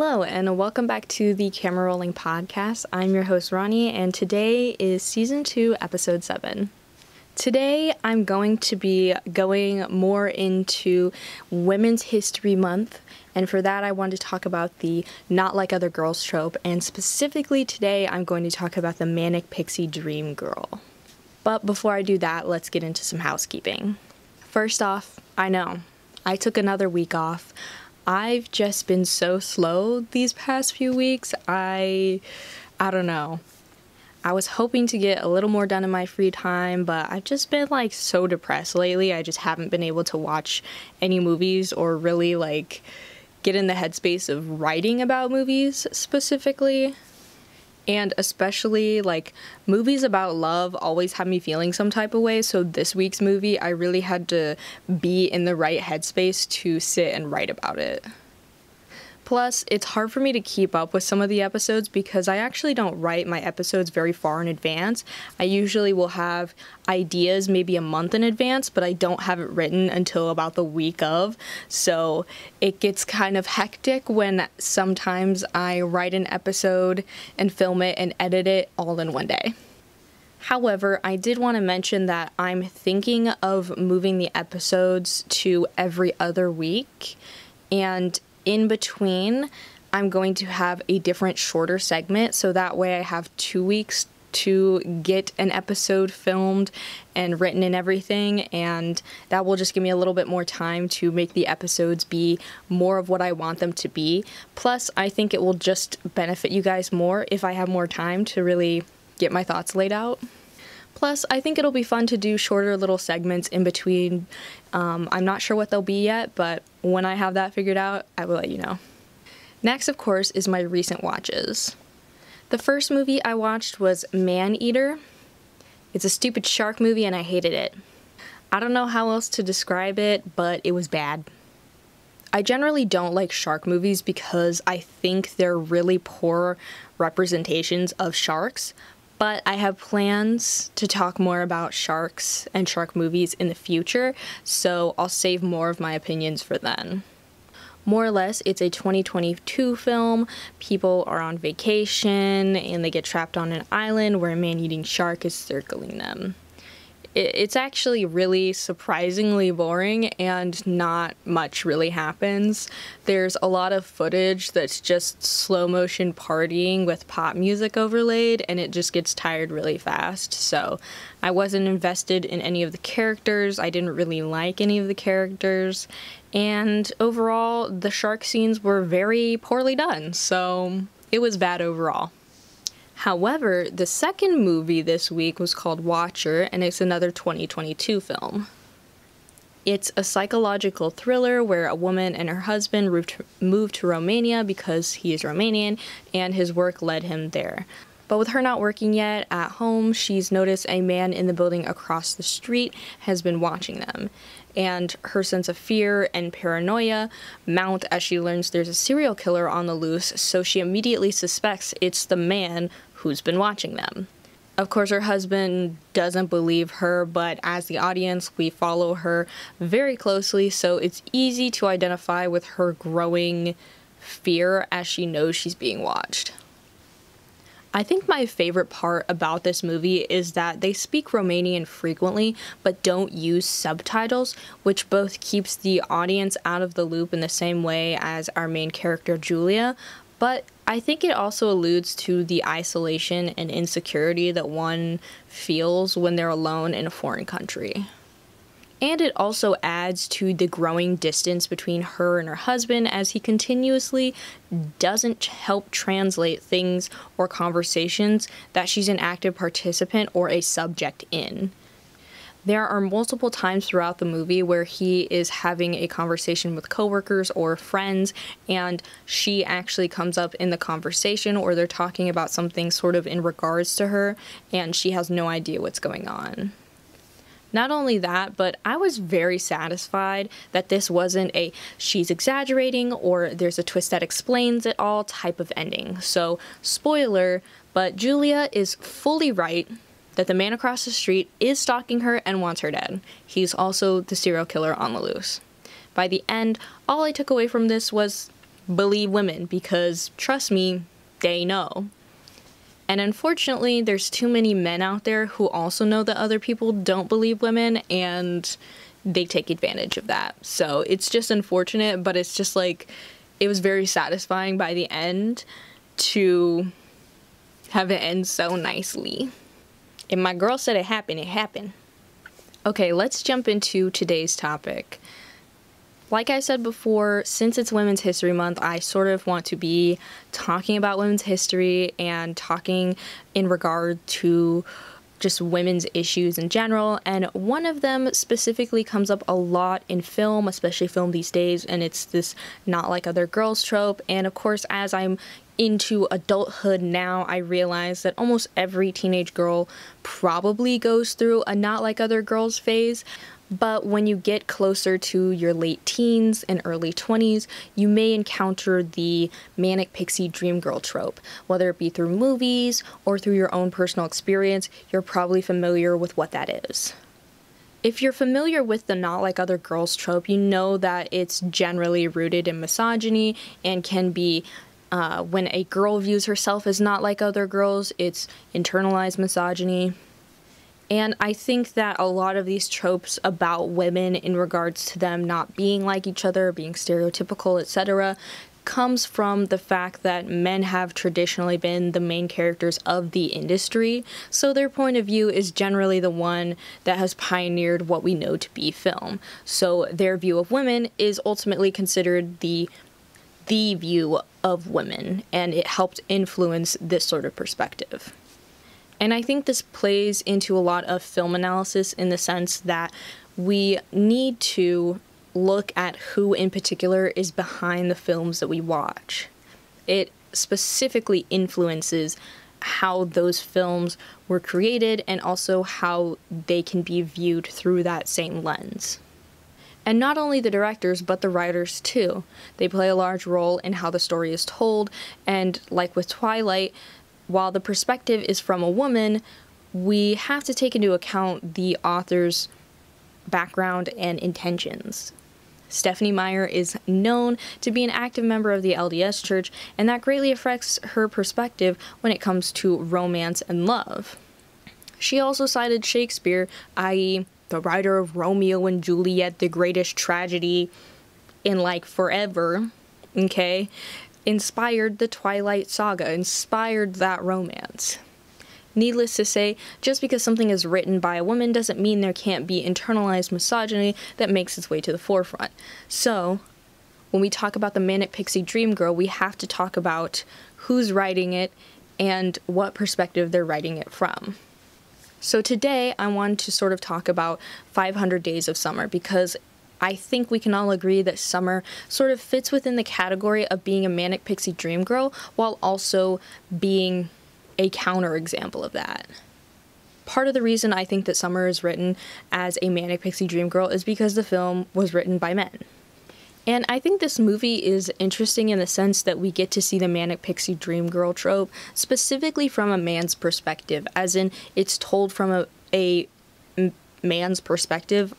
Hello, and welcome back to the Camera Rolling Podcast. I'm your host, Ronnie, and today is Season 2, Episode 7. Today, I'm going to be going more into Women's History Month, and for that, I wanted to talk about the Not Like Other Girls trope, and specifically today, I'm going to talk about the Manic Pixie Dream Girl. But before I do that, let's get into some housekeeping. First off, I know, I took another week off. I've just been so slow these past few weeks. I don't know. I was hoping to get a little more done in my free time, but I've just been so depressed lately. I just haven't been able to watch any movies or really get in the headspace of writing about movies specifically. And especially, movies about love always have me feeling some type of way, so this week's movie, I really had to be in the right headspace to sit and write about it. Plus, it's hard for me to keep up with some of the episodes because I actually don't write my episodes very far in advance. I usually will have ideas maybe a month in advance, but I don't have it written until about the week of. So it gets kind of hectic when sometimes I write an episode and film it and edit it all in one day. However, I did want to mention that I'm thinking of moving the episodes to every other week, and in between, I'm going to have a different shorter segment, so that way I have 2 weeks to get an episode filmed and written and everything, and that will just give me a little bit more time to make the episodes be more of what I want them to be. Plus, I think it will just benefit you guys more if I have more time to really get my thoughts laid out. Plus, I think it'll be fun to do shorter little segments in between. I'm not sure what they'll be yet, but when I have that figured out, I will let you know. Next, of course, is my recent watches. The first movie I watched was Man-Eater. It's a stupid shark movie and I hated it. I don't know how else to describe it, but it was bad. I generally don't like shark movies because I think they're really poor representations of sharks. But I have plans to talk more about sharks and shark movies in the future, so I'll save more of my opinions for then. More or less, it's a 2022 film. People are on vacation and they get trapped on an island where a man-eating shark is circling them. It's actually really surprisingly boring and not much really happens. There's a lot of footage that's just slow motion partying with pop music overlaid, and it just gets tired really fast. So I wasn't invested in any of the characters. I didn't really like any of the characters. And overall, the shark scenes were very poorly done. So it was bad overall. However, the second movie this week was called Watcher, and it's another 2022 film. It's a psychological thriller where a woman and her husband moved to Romania because he is Romanian, and his work led him there. But with her not working yet at home, she's noticed a man in the building across the street has been watching them. And her sense of fear and paranoia mount as she learns there's a serial killer on the loose, so she immediately suspects it's the man who's been watching them. Of course, her husband doesn't believe her, but as the audience, we follow her very closely, so it's easy to identify with her growing fear as she knows she's being watched. I think my favorite part about this movie is that they speak Romanian frequently, but don't use subtitles, which both keeps the audience out of the loop in the same way as our main character, Julia, but I think it also alludes to the isolation and insecurity that one feels when they're alone in a foreign country. And it also adds to the growing distance between her and her husband as he continuously doesn't help translate things or conversations that she's an active participant or a subject in. There are multiple times throughout the movie where he is having a conversation with coworkers or friends, and she actually comes up in the conversation, or they're talking about something sort of in regards to her, and she has no idea what's going on. Not only that, but I was very satisfied that this wasn't a she's exaggerating or there's a twist that explains it all type of ending. So, spoiler, but Julia is fully right that the man across the street is stalking her and wants her dead. He's also the serial killer on the loose. By the end, all I took away from this was believe women, because trust me, they know. And unfortunately, there's too many men out there who also know that other people don't believe women, and they take advantage of that. So it's just unfortunate, but it's just like, it was very satisfying by the end to have it end so nicely. If my girl said it happened, it happened. Okay, let's jump into today's topic. Like I said before, since it's Women's History Month, I sort of want to be talking about women's history and talking in regard to just women's issues in general, and one of them specifically comes up a lot in film, especially film these days, and it's this not like other girls trope. And of course, as I'm into adulthood now, I realize that almost every teenage girl probably goes through a not like other girls phase. But when you get closer to your late teens and early 20s, you may encounter the Manic Pixie Dream Girl trope. Whether it be through movies or through your own personal experience, you're probably familiar with what that is. If you're familiar with the not like other girls trope, you know that it's generally rooted in misogyny and can be when a girl views herself as not like other girls, it's internalized misogyny. And I think that a lot of these tropes about women in regards to them not being like each other, being stereotypical, etc., comes from the fact that men have traditionally been the main characters of the industry, so their point of view is generally the one that has pioneered what we know to be film. So their view of women is ultimately considered the view of women, and it helped influence this sort of perspective. And I think this plays into a lot of film analysis in the sense that we need to look at who in particular is behind the films that we watch. It specifically influences how those films were created and also how they can be viewed through that same lens. And not only the directors, but the writers too. They play a large role in how the story is told, and like with Twilight, while the perspective is from a woman, we have to take into account the author's background and intentions. Stephenie Meyer is known to be an active member of the LDS Church, and that greatly affects her perspective when it comes to romance and love. She also cited Shakespeare, i.e., the writer of Romeo and Juliet, the greatest tragedy in like forever, okay? Inspired the Twilight Saga, inspired that romance. Needless to say, just because something is written by a woman doesn't mean there can't be internalized misogyny that makes its way to the forefront. So, when we talk about the Manic Pixie Dream Girl, we have to talk about who's writing it and what perspective they're writing it from. So today, I wanted to sort of talk about 500 Days of Summer, because I think we can all agree that summer sort of fits within the category of being a Manic Pixie Dream Girl, while also being a counterexample of that. Part of the reason I think that Summer is written as a Manic Pixie Dream Girl is because the film was written by men. And I think this movie is interesting in the sense that we get to see the Manic Pixie Dream Girl trope specifically from a man's perspective, as in it's told from a man's perspective.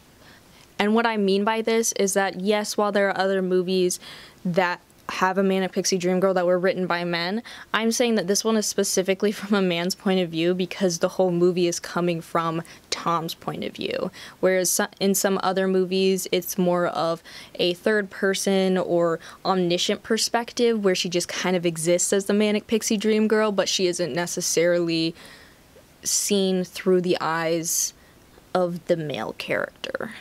And what I mean by this is that, yes, while there are other movies that have a Manic Pixie Dream Girl that were written by men, I'm saying that this one is specifically from a man's point of view because the whole movie is coming from Tom's point of view. Whereas in some other movies, it's more of a third person or omniscient perspective where she just kind of exists as the Manic Pixie Dream Girl, but she isn't necessarily seen through the eyes of the male character.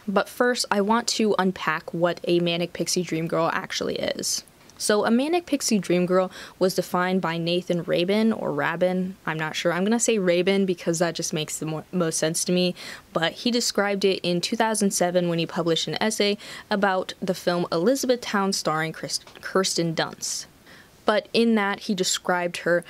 But first, I want to unpack what a Manic Pixie Dream Girl actually is. So, a Manic Pixie Dream Girl was defined by Nathan Rabin, or Rabin, I'm not sure. I'm going to say Rabin because that just makes the most sense to me. But he described it in 2007 when he published an essay about the film Elizabethtown starring Kirsten Dunst. But in that, he described her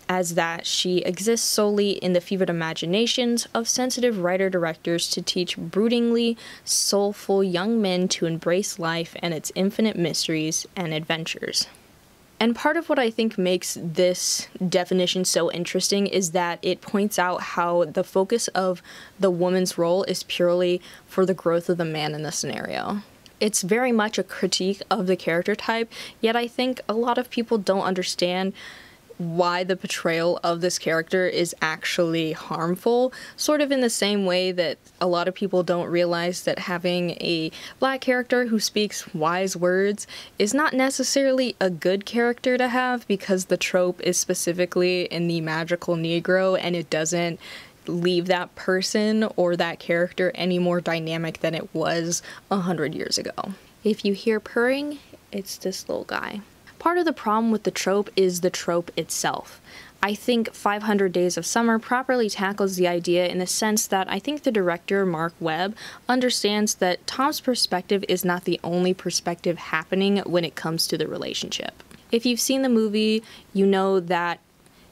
as that she exists solely in the fevered imaginations of sensitive writer-directors to teach broodingly soulful young men to embrace life and its infinite mysteries and adventures. And part of what I think makes this definition so interesting is that it points out how the focus of the woman's role is purely for the growth of the man in the scenario. It's very much a critique of the character type, yet I think a lot of people don't understand why the portrayal of this character is actually harmful, sort of in the same way that a lot of people don't realize that having a black character who speaks wise words is not necessarily a good character to have, because the trope is specifically in the magical Negro and it doesn't leave that person or that character any more dynamic than it was 100 years ago. If you hear purring, it's this little guy. Part of the problem with the trope is the trope itself. I think 500 Days of Summer properly tackles the idea in the sense that I think the director, Mark Webb, understands that Tom's perspective is not the only perspective happening when it comes to the relationship. If you've seen the movie, you know that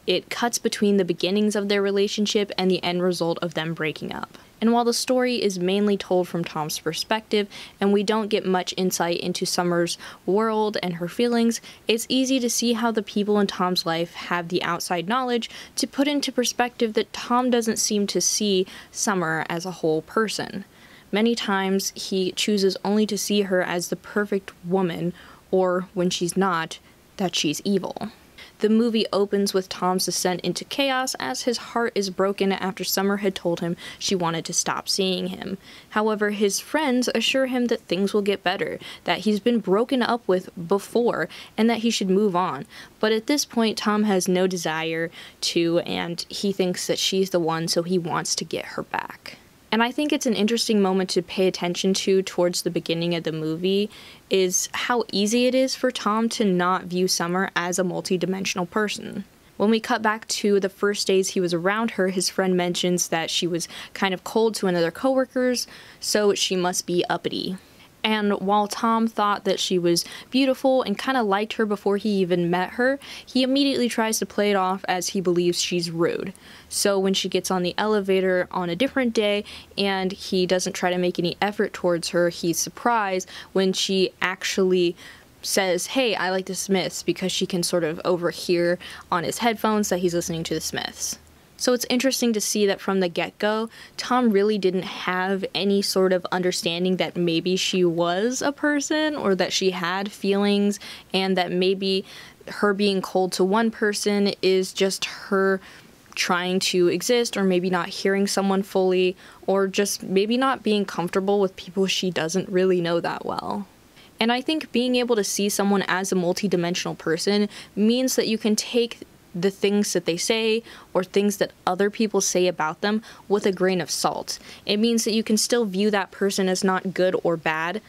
it cuts between the beginnings of their relationship and the end result of them breaking up. And while the story is mainly told from Tom's perspective, and we don't get much insight into Summer's world and her feelings, it's easy to see how the people in Tom's life have the outside knowledge to put into perspective that Tom doesn't seem to see Summer as a whole person. Many times, he chooses only to see her as the perfect woman, or, when she's not, that she's evil. The movie opens with Tom's descent into chaos as his heart is broken after Summer had told him she wanted to stop seeing him. However, his friends assure him that things will get better, that he's been broken up with before, and that he should move on. But at this point, Tom has no desire to, and he thinks that she's the one, so he wants to get her back. And I think it's an interesting moment to pay attention to towards the beginning of the movie is how easy it is for Tom to not view Summer as a multi-dimensional person. When we cut back to the first days he was around her, his friend mentions that she was kind of cold to another coworkers, so she must be uppity. And while Tom thought that she was beautiful and kind of liked her before he even met her, he immediately tries to play it off as he believes she's rude. So when she gets on the elevator on a different day and he doesn't try to make any effort towards her, he's surprised when she actually says, "Hey, I like the Smiths," because she can sort of overhear on his headphones that he's listening to the Smiths. So it's interesting to see that from the get-go, Tom really didn't have any sort of understanding that maybe she was a person or that she had feelings, and that maybe her being cold to one person is just her trying to exist, or maybe not hearing someone fully, or just maybe not being comfortable with people she doesn't really know that well. And I think being able to see someone as a multidimensional person means that you can take the things that they say or things that other people say about them with a grain of salt. It means that you can still view that person as not good or bad,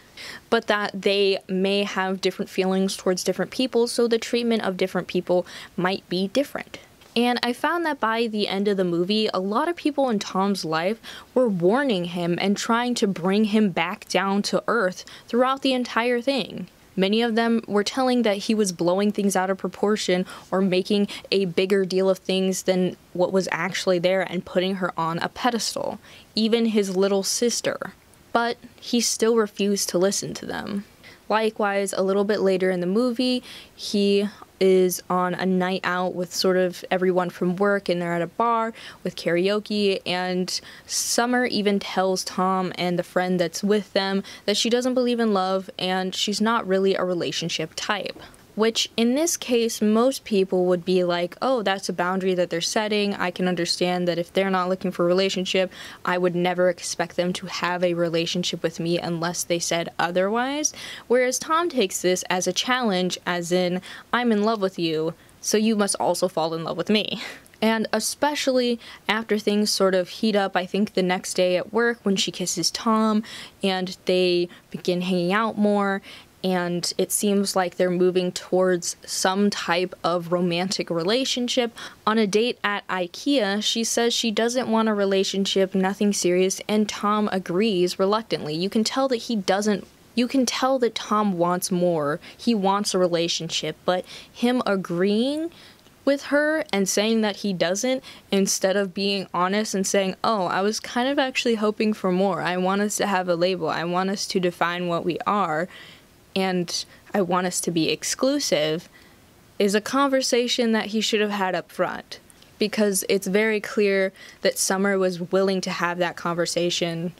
but that they may have different feelings towards different people, so the treatment of different people might be different. And I found that by the end of the movie, a lot of people in Tom's life were warning him and trying to bring him back down to earth throughout the entire thing. Many of them were telling that he was blowing things out of proportion or making a bigger deal of things than what was actually there and putting her on a pedestal, even his little sister. But he still refused to listen to them. Likewise, a little bit later in the movie, he is on a night out with sort of everyone from work, and they're at a bar with karaoke, and Summer even tells Tom and the friend that's with them that she doesn't believe in love and she's not really a relationship type. Which, in this case, most people would be like, oh, that's a boundary that they're setting. I can understand that if they're not looking for a relationship, I would never expect them to have a relationship with me unless they said otherwise. Whereas Tom takes this as a challenge, as in, I'm in love with you, so you must also fall in love with me. And especially after things sort of heat up, I think the next day at work when she kisses Tom and they begin hanging out more, and it seems like they're moving towards some type of romantic relationship. On a date at IKEA, she says she doesn't want a relationship, nothing serious, and Tom agrees reluctantly. You can tell that Tom wants more. He wants a relationship, but him agreeing with her and saying that he doesn't, instead of being honest and saying, oh, I was kind of actually hoping for more. I want us to have a label. I want us to define what we are, and I want us to be exclusive, is a conversation that he should have had up front. Because it's very clear that Summer was willing to have that conversation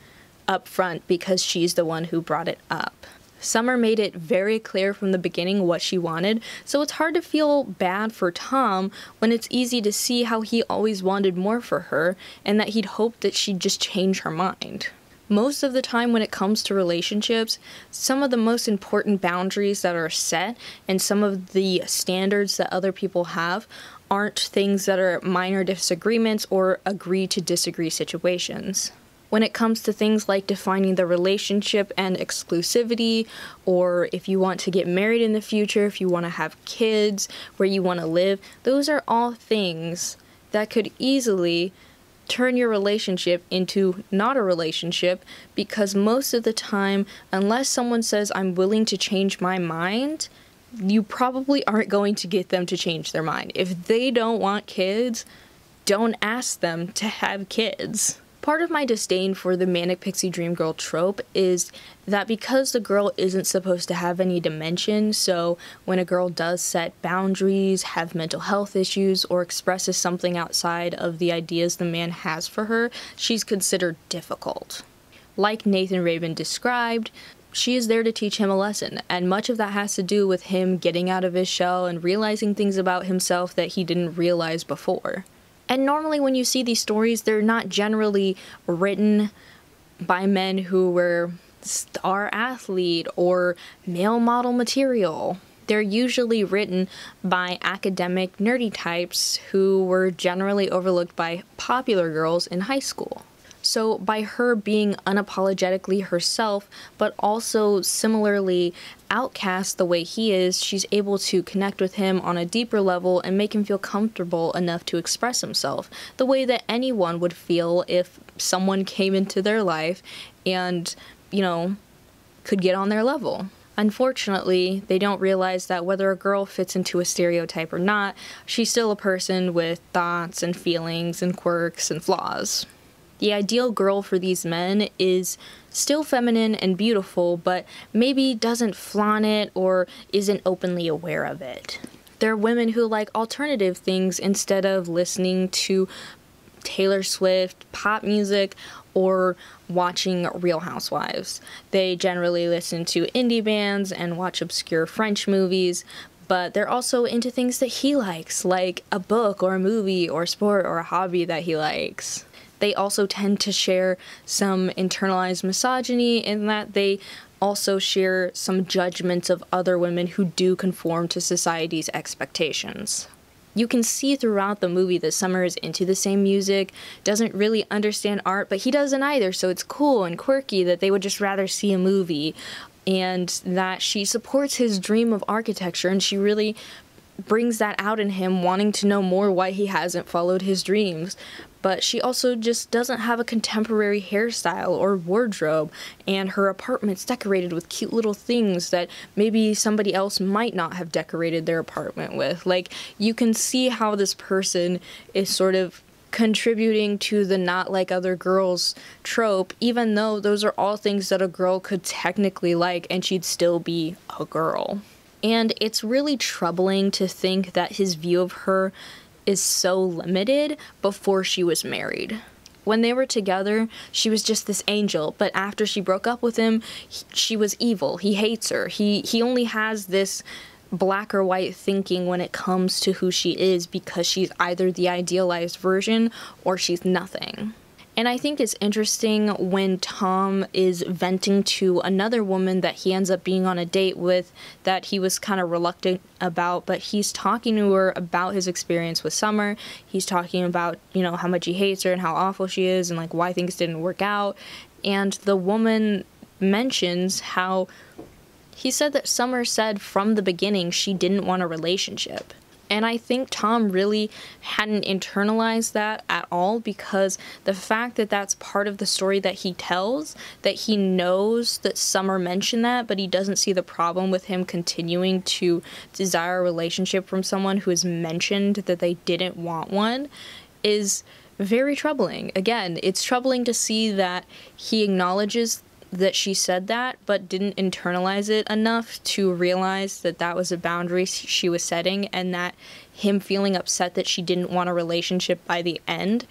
up front because she's the one who brought it up. Summer made it very clear from the beginning what she wanted, so it's hard to feel bad for Tom when it's easy to see how he always wanted more for her and that he'd hoped that she'd just change her mind. Most of the time when it comes to relationships, some of the most important boundaries that are set and some of the standards that other people have aren't things that are minor disagreements or agree to disagree situations. When it comes to things like defining the relationship and exclusivity, or if you want to get married in the future, if you want to have kids, where you want to live, those are all things that could easily turn your relationship into not a relationship, because most of the time, unless someone says, I'm willing to change my mind, you probably aren't going to get them to change their mind. If they don't want kids, don't ask them to have kids. Part of my disdain for the Manic Pixie Dream Girl trope is that because the girl isn't supposed to have any dimension, so when a girl does set boundaries, have mental health issues, or expresses something outside of the ideas the man has for her, she's considered difficult. Like Nathan Rabin described, she is there to teach him a lesson, and much of that has to do with him getting out of his shell and realizing things about himself that he didn't realize before. And normally when you see these stories, they're not generally written by men who were star athlete or male model material. They're usually written by academic nerdy types who were generally overlooked by popular girls in high school. So by her being unapologetically herself, but also similarly outcast the way he is, she's able to connect with him on a deeper level and make him feel comfortable enough to express himself, the way that anyone would feel if someone came into their life and, could get on their level. Unfortunately, they don't realize that whether a girl fits into a stereotype or not, she's still a person with thoughts and feelings and quirks and flaws. The ideal girl for these men is still feminine and beautiful, but maybe doesn't flaunt it or isn't openly aware of it. They're women who like alternative things instead of listening to Taylor Swift, pop music, or watching Real Housewives. They generally listen to indie bands and watch obscure French movies, but they're also into things that he likes, like a book or a movie or a sport or a hobby that he likes. They also tend to share some internalized misogyny in that they also share some judgments of other women who do conform to society's expectations. You can see throughout the movie that Summer is into the same music, doesn't really understand art, but he doesn't either, so it's cool and quirky that they would just rather see a movie, and that she supports his dream of architecture, and she really brings that out in him, wanting to know more why he hasn't followed his dreams. But she also just doesn't have a contemporary hairstyle or wardrobe, and her apartment's decorated with cute little things that maybe somebody else might not have decorated their apartment with. Like, you can see how this person is sort of contributing to the not like other girls trope, even though those are all things that a girl could technically like and she'd still be a girl. And it's really troubling to think that his view of her is so limited before she was married. When they were together, she was just this angel, but after she broke up with him, she was evil. He hates her. He only has this black or white thinking when it comes to who she is, because she's either the idealized version or she's nothing. And I think it's interesting when Tom is venting to another woman that he ends up being on a date with that he was kind of reluctant about, but he's talking to her about his experience with Summer. He's talking about, how much he hates her and how awful she is and like why things didn't work out. And the woman mentions how he said that Summer said from the beginning she didn't want a relationship. And I think Tom really hadn't internalized that at all, because the fact that that's part of the story that he tells, that he knows that Summer mentioned that, but he doesn't see the problem with him continuing to desire a relationship from someone who has mentioned that they didn't want one, is very troubling. Again, it's troubling to see that he acknowledges that she said that, but didn't internalize it enough to realize that that was a boundary she was setting, and that him feeling upset that she didn't want a relationship by the end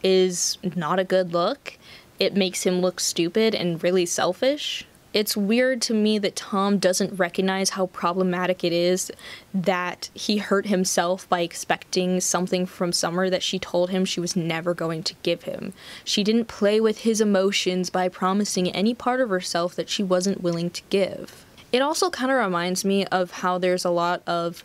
is not a good look. It makes him look stupid and really selfish. It's weird to me that Tom doesn't recognize how problematic it is that he hurt himself by expecting something from Summer that she told him she was never going to give him. She didn't play with his emotions by promising any part of herself that she wasn't willing to give. It also kind of reminds me of how there's a lot of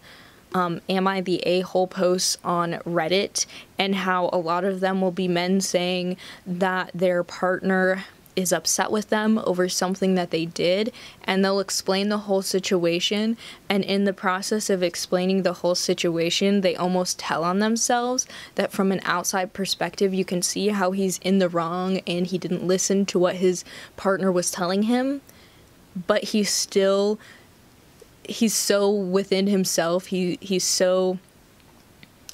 am I the a-hole posts on Reddit, and how a lot of them will be men saying that their partner is upset with them over something that they did, and they'll explain the whole situation, and in the process of explaining the whole situation, they almost tell on themselves that from an outside perspective, you can see how he's in the wrong and he didn't listen to what his partner was telling him, but he's so within himself, he's so,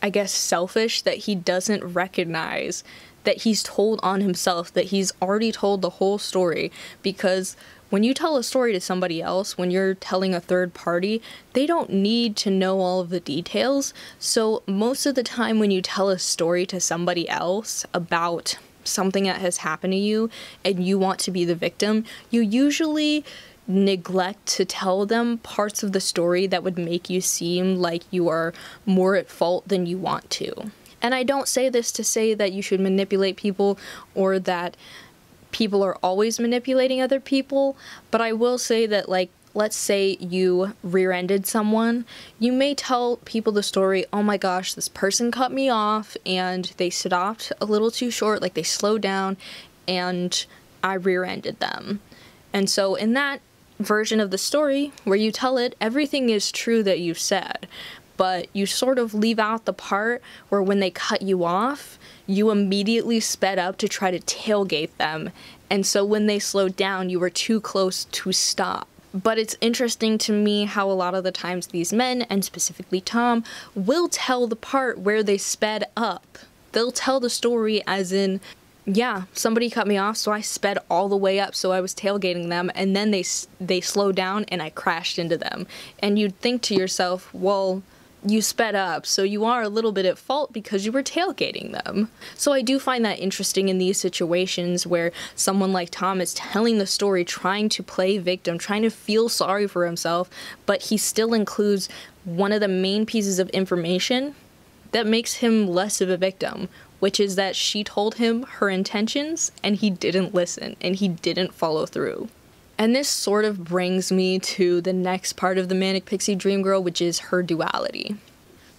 I guess, selfish that he doesn't recognize that he's told on himself, that he's already told the whole story. Because when you tell a story to somebody else, when you're telling a third party, they don't need to know all of the details. So most of the time when you tell a story to somebody else about something that has happened to you and you want to be the victim, you usually neglect to tell them parts of the story that would make you seem like you are more at fault than you want to. And I don't say this to say that you should manipulate people or that people are always manipulating other people, but I will say that, like, let's say you rear-ended someone, you may tell people the story, oh my gosh, this person cut me off and they stopped a little too short, like they slowed down and I rear-ended them. And so in that version of the story where you tell it, everything is true that you've said, but you sort of leave out the part where when they cut you off, you immediately sped up to try to tailgate them, and so when they slowed down, you were too close to stop. But it's interesting to me how a lot of the times these men, and specifically Tom, will tell the part where they sped up. They'll tell the story as in, yeah, somebody cut me off, so I sped all the way up, so I was tailgating them, and then they slowed down and I crashed into them. And you'd think to yourself, well, you sped up, so you are a little bit at fault because you were tailgating them. So I do find that interesting in these situations where someone like Tom is telling the story, trying to play victim, trying to feel sorry for himself, but he still includes one of the main pieces of information that makes him less of a victim, which is that she told him her intentions and he didn't listen and he didn't follow through. And this sort of brings me to the next part of the Manic Pixie Dream Girl, which is her duality.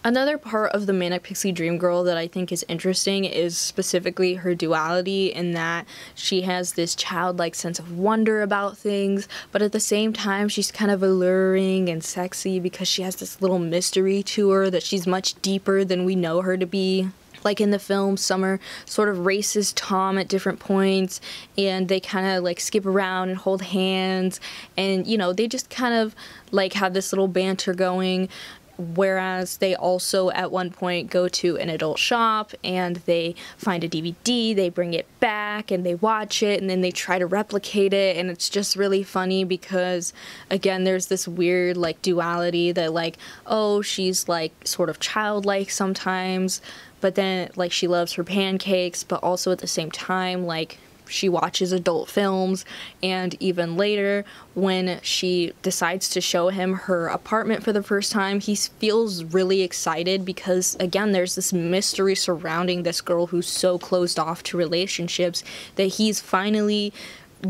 Another part of the Manic Pixie Dream Girl that I think is interesting is specifically her duality, in that she has this childlike sense of wonder about things, but at the same time she's kind of alluring and sexy because she has this little mystery to her that she's much deeper than we know her to be. Like in the film, Summer sort of races Tom at different points, and they kind of like skip around and hold hands, and you know, they just kind of like have this little banter going, whereas they also at one point go to an adult shop and they find a DVD, they bring it back and they watch it, and then they try to replicate it, and it's just really funny because again there's this weird like duality that like, oh, she's like sort of childlike sometimes, but then like she loves her pancakes, but also at the same time like she watches adult films. And even later when she decides to show him her apartment for the first time, he feels really excited because again there's this mystery surrounding this girl who's so closed off to relationships that he's finally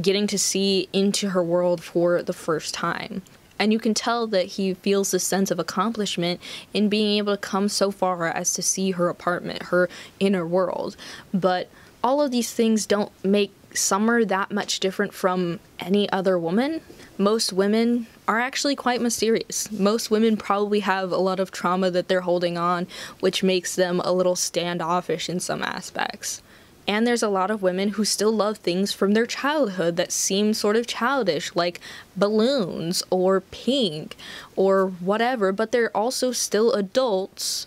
getting to see into her world for the first time. And you can tell that he feels this sense of accomplishment in being able to come so far as to see her apartment, her inner world. But all of these things don't make Summer that much different from any other woman. Most women are actually quite mysterious. Most women probably have a lot of trauma that they're holding on, which makes them a little standoffish in some aspects. And there's a lot of women who still love things from their childhood that seem sort of childish, like balloons or pink or whatever, but they're also still adults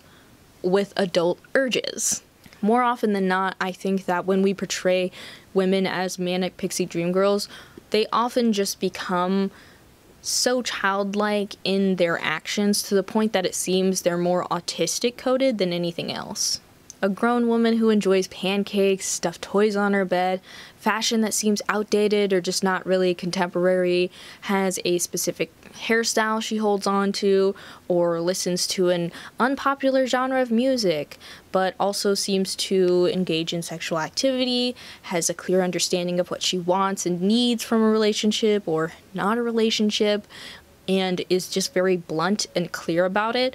with adult urges. More often than not, I think that when we portray women as Manic Pixie Dream Girls, they often just become so childlike in their actions to the point that it seems they're more autistic coded than anything else. A grown woman who enjoys pancakes, stuffed toys on her bed, fashion that seems outdated or just not really contemporary, has a specific hairstyle she holds on to, or listens to an unpopular genre of music, but also seems to engage in sexual activity, has a clear understanding of what she wants and needs from a relationship or not a relationship, and is just very blunt and clear about it,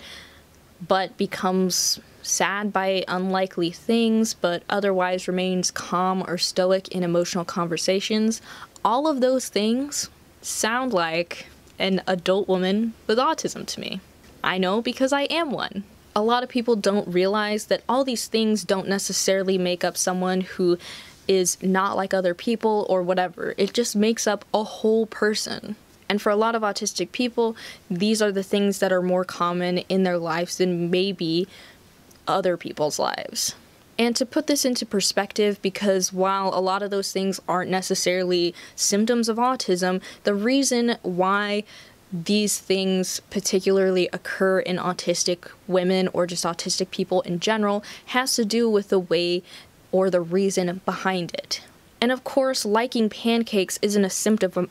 but becomes sad by unlikely things, but otherwise remains calm or stoic in emotional conversations. All of those things sound like an adult woman with autism to me. I know because I am one. A lot of people don't realize that all these things don't necessarily make up someone who is not like other people or whatever. It just makes up a whole person. And for a lot of autistic people, these are the things that are more common in their lives than maybe other people's lives. And to put this into perspective, because while a lot of those things aren't necessarily symptoms of autism, the reason why these things particularly occur in autistic women or just autistic people in general has to do with the way or the reason behind it. And of course, liking pancakes isn't a symptom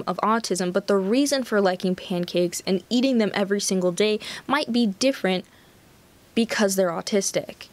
of autism, but the reason for liking pancakes and eating them every single day might be different because they're autistic.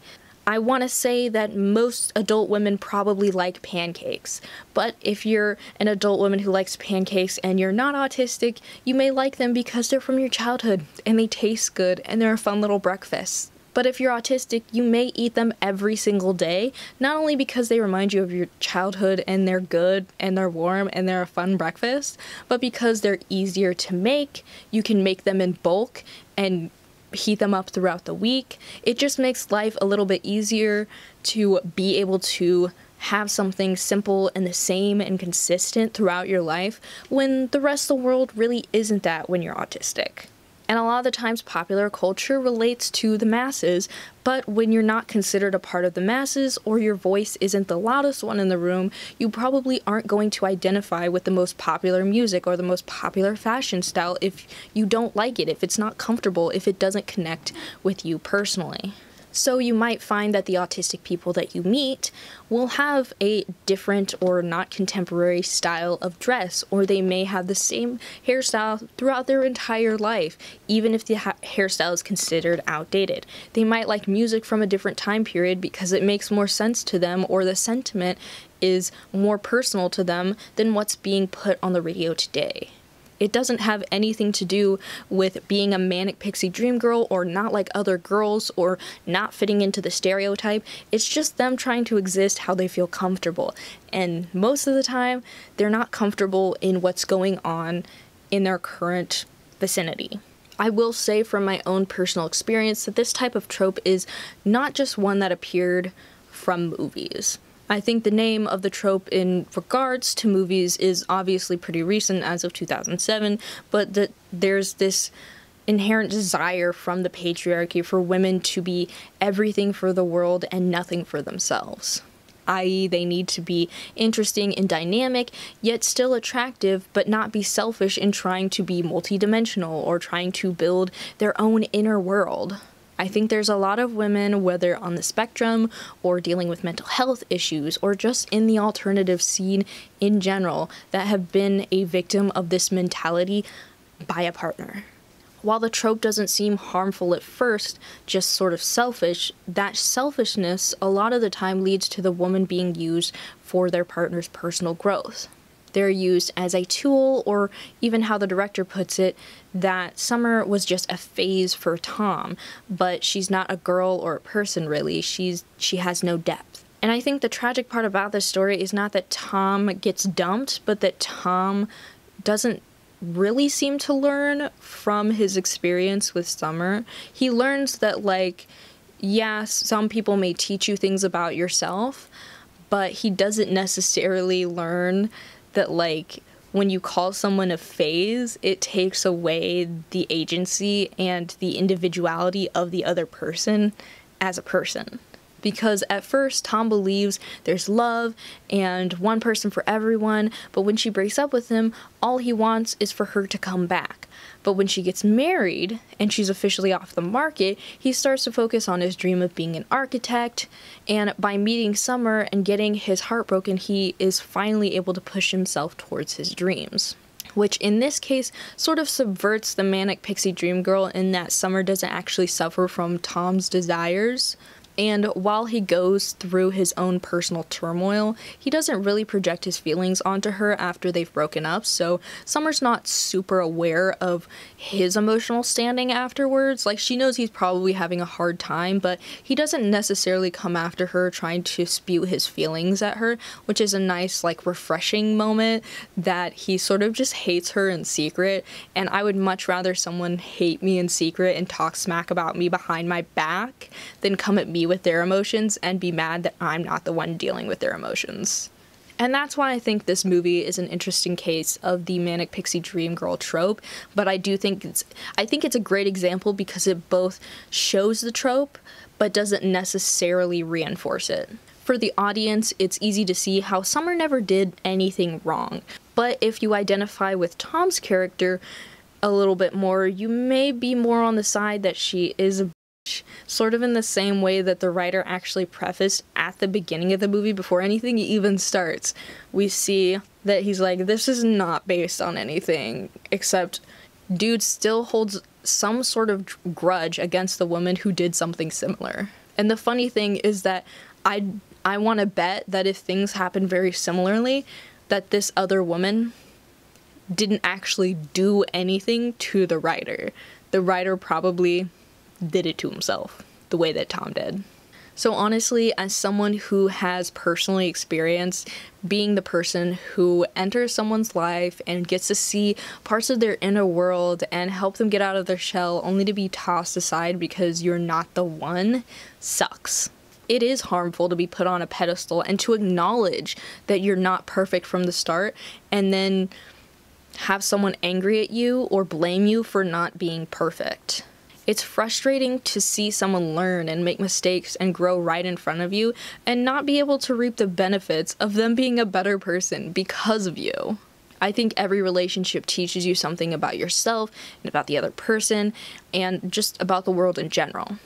I want to say that most adult women probably like pancakes, but if you're an adult woman who likes pancakes and you're not autistic, you may like them because they're from your childhood and they taste good and they're a fun little breakfast. But if you're autistic, you may eat them every single day, not only because they remind you of your childhood and they're good and they're warm and they're a fun breakfast, but because they're easier to make. You can make them in bulk and heat them up throughout the week. It just makes life a little bit easier to be able to have something simple and the same and consistent throughout your life when the rest of the world really isn't that when you're autistic. And a lot of the times popular culture relates to the masses, but when you're not considered a part of the masses or your voice isn't the loudest one in the room, you probably aren't going to identify with the most popular music or the most popular fashion style if you don't like it, if it's not comfortable, if it doesn't connect with you personally. So you might find that the autistic people that you meet will have a different or not contemporary style of dress, or they may have the same hairstyle throughout their entire life, even if the hairstyle is considered outdated. They might like music from a different time period because it makes more sense to them, or the sentiment is more personal to them than what's being put on the radio today. It doesn't have anything to do with being a Manic Pixie dream girl or not like other girls or not fitting into the stereotype. It's just them trying to exist how they feel comfortable. And most of the time, they're not comfortable in what's going on in their current vicinity. I will say from my own personal experience that this type of trope is not just one that appeared from movies. I think the name of the trope in regards to movies is obviously pretty recent, as of 2007, but there's this inherent desire from the patriarchy for women to be everything for the world and nothing for themselves. I.e., they need to be interesting and dynamic, yet still attractive, but not be selfish in trying to be multidimensional or trying to build their own inner world. I think there's a lot of women, whether on the spectrum or dealing with mental health issues or just in the alternative scene in general, that have been a victim of this mentality by a partner. While the trope doesn't seem harmful at first, just sort of selfish, that selfishness a lot of the time leads to the woman being used for their partner's personal growth. They're used as a tool, or even how the director puts it, that Summer was just a phase for Tom, but she's not a girl or a person really, she has no depth. And I think the tragic part about this story is not that Tom gets dumped, but that Tom doesn't really seem to learn from his experience with Summer. He learns that, like, yeah, some people may teach you things about yourself, but he doesn't necessarily learn that, like, when you call someone a phase, it takes away the agency and the individuality of the other person as a person. Because at first, Tom believes there's love and one person for everyone, but when she breaks up with him, all he wants is for her to come back. But when she gets married and she's officially off the market, he starts to focus on his dream of being an architect, and by meeting Summer and getting his heart broken, he is finally able to push himself towards his dreams. Which in this case sort of subverts the Manic Pixie Dream Girl in that Summer doesn't actually suffer from Tom's desires. And while he goes through his own personal turmoil, he doesn't really project his feelings onto her after they've broken up, so Summer's not super aware of his emotional standing afterwards. Like, she knows he's probably having a hard time, but he doesn't necessarily come after her trying to spew his feelings at her, which is a nice, like, refreshing moment that he sort of just hates her in secret, and I would much rather someone hate me in secret and talk smack about me behind my back than come at me with their emotions and be mad that I'm not the one dealing with their emotions. And that's why I think this movie is an interesting case of the Manic Pixie Dream Girl trope, but I think it's a great example because it both shows the trope but doesn't necessarily reinforce it. For the audience, it's easy to see how Summer never did anything wrong, but if you identify with Tom's character a little bit more, you may be more on the side that she is a sort of in the same way that the writer actually prefaced at the beginning of the movie before anything even starts. We see that he's like, this is not based on anything, except dude still holds some sort of grudge against the woman who did something similar. And the funny thing is that I want to bet that if things happen very similarly, that this other woman didn't actually do anything to the writer. The writer probably did it to himself, the way that Tom did. So honestly, as someone who has personally experienced being the person who enters someone's life and gets to see parts of their inner world and help them get out of their shell only to be tossed aside because you're not the one, sucks. It is harmful to be put on a pedestal and to acknowledge that you're not perfect from the start and then have someone angry at you or blame you for not being perfect. It's frustrating to see someone learn and make mistakes and grow right in front of you and not be able to reap the benefits of them being a better person because of you. I think every relationship teaches you something about yourself and about the other person and just about the world in general.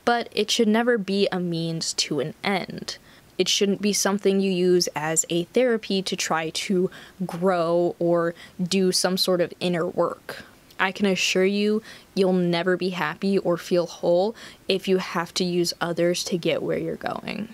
But it should never be a means to an end. It shouldn't be something you use as a therapy to try to grow or do some sort of inner work. I can assure you, you'll never be happy or feel whole if you have to use others to get where you're going.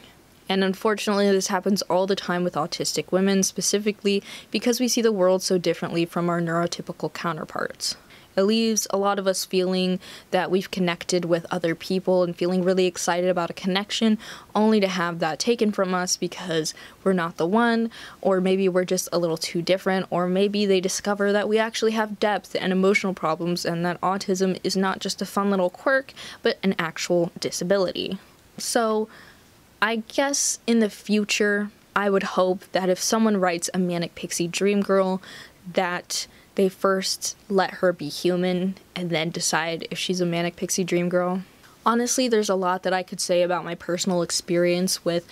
And unfortunately, this happens all the time with autistic women, specifically because we see the world so differently from our neurotypical counterparts. It leaves a lot of us feeling that we've connected with other people and feeling really excited about a connection, only to have that taken from us because we're not the one, or maybe we're just a little too different, or maybe they discover that we actually have depth and emotional problems and that autism is not just a fun little quirk, but an actual disability. So I guess in the future, I would hope that if someone writes a Manic Pixie Dream Girl, that they first let her be human and then decide if she's a Manic Pixie Dream Girl. Honestly, there's a lot that I could say about my personal experience with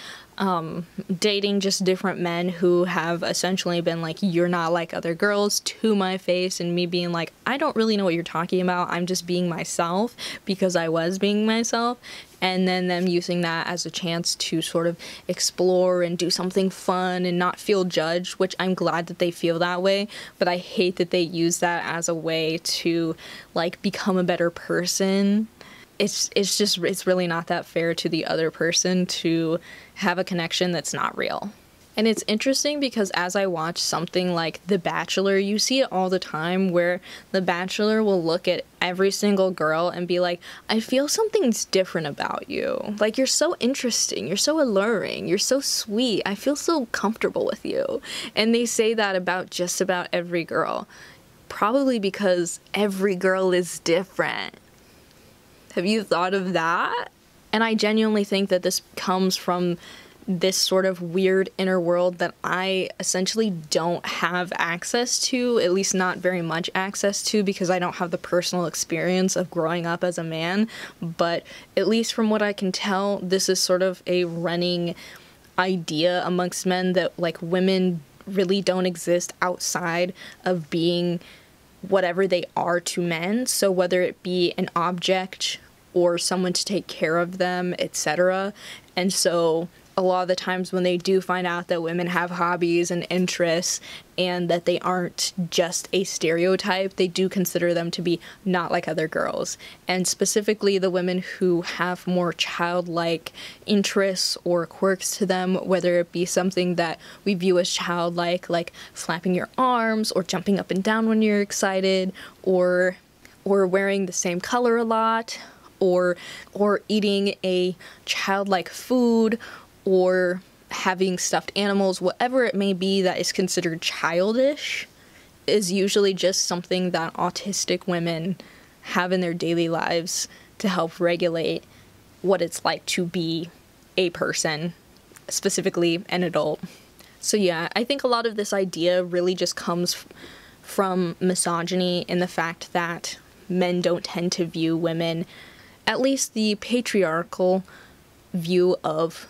dating just different men who have essentially been like, you're not like other girls, to my face, and me being like, I don't really know what you're talking about, I'm just being myself because I was being myself, and then them using that as a chance to sort of explore and do something fun and not feel judged, which I'm glad that they feel that way, but I hate that they use that as a way to like become a better person. It's really not that fair to the other person to have a connection that's not real. And it's interesting because as I watch something like The Bachelor, you see it all the time where The Bachelor will look at every single girl and be like, I feel something's different about you. Like, you're so interesting, you're so alluring, you're so sweet, I feel so comfortable with you. And they say that about just about every girl. Probably because every girl is different. Have you thought of that? And I genuinely think that this comes from this sort of weird inner world that I essentially don't have access to, at least not very much access to, because I don't have the personal experience of growing up as a man. But at least from what I can tell, this is sort of a running idea amongst men that like women really don't exist outside of being whatever they are to men. So whether it be an object or someone to take care of them, etc. And so a lot of the times when they do find out that women have hobbies and interests and that they aren't just a stereotype, they do consider them to be not like other girls. And specifically the women who have more childlike interests or quirks to them, whether it be something that we view as childlike, like flapping your arms or jumping up and down when you're excited, or wearing the same color a lot, or eating a childlike food, or having stuffed animals, whatever it may be that is considered childish, is usually just something that autistic women have in their daily lives to help regulate what it's like to be a person, specifically an adult. So yeah, I think a lot of this idea really just comes from misogyny and the fact that men don't tend to view women, at least the patriarchal view of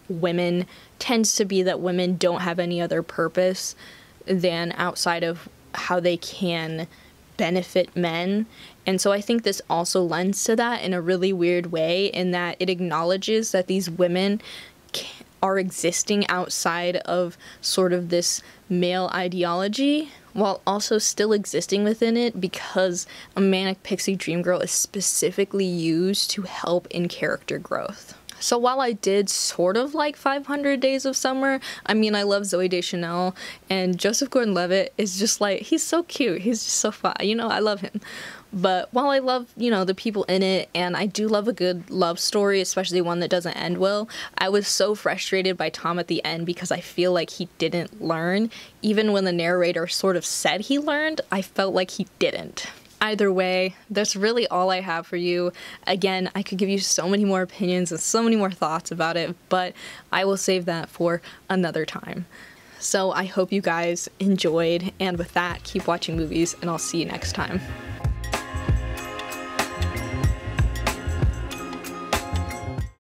women tends to be that women don't have any other purpose than outside of how they can benefit men. And so I think this also lends to that in a really weird way, in that it acknowledges that these women are existing outside of sort of this male ideology, while also still existing within it, because a Manic Pixie Dream Girl is specifically used to help in character growth. So while I did sort of like 500 Days of Summer, I mean, I love Zooey Deschanel, and Joseph Gordon-Levitt is just like, he's so cute, he's just so fun, you know, I love him. But while I love, you know, the people in it, and I do love a good love story, especially one that doesn't end well, I was so frustrated by Tom at the end because I feel like he didn't learn. Even when the narrator sort of said he learned, I felt like he didn't. Either way, that's really all I have for you. Again, I could give you so many more opinions and so many more thoughts about it, but I will save that for another time. So I hope you guys enjoyed, and with that, keep watching movies, and I'll see you next time.